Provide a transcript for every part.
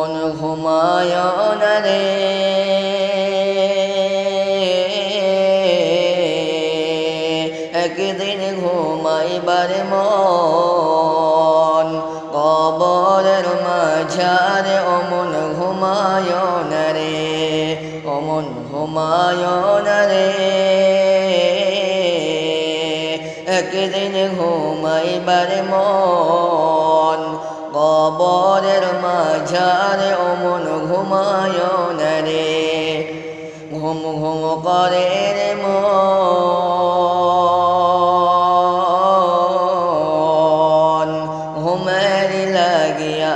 মন হুমায়ুন রে একদিন ঘুমাইবার মন কবরের মাঝারে ও মন হুমায়ুন রে ও মন হুমায়ুন রে একদিন ঘুমাইবার মন কবরের মাঝারে ও মন ঘুমায়ুন রে ঘুম ঘুম করে রে মন ঘুমের লাগিয়া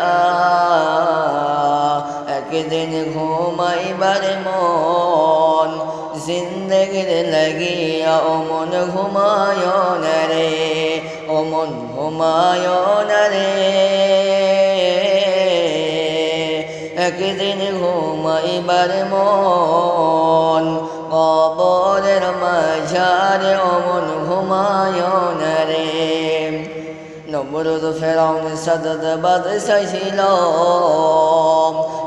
একদিন ঘুমাইবার মন জিন্দগির লাগিয়া ও মন ঘুমায়ুন রে ও মন হুমায়ুন রে একদিন ঘুমাইবার মন কবরের মাঝারে ও মন হুমায়ুন রে নমরুদ ফেরাউন সাদত বাদশা ছিল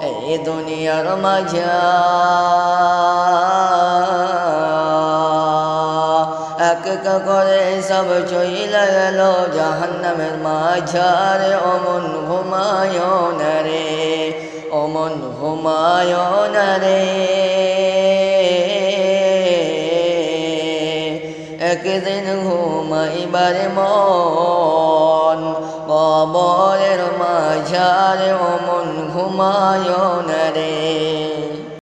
এই দুনিয়ার মাঝে এক এক করে সব চইলা গেল জাহান্নামের মাঝারে ও মন হুমায়ুন রে ও মন হুমায়ুন রে একদিন ঘুমাইবার মন কবরের মাঝারে ও মন হুমায়ুন রে।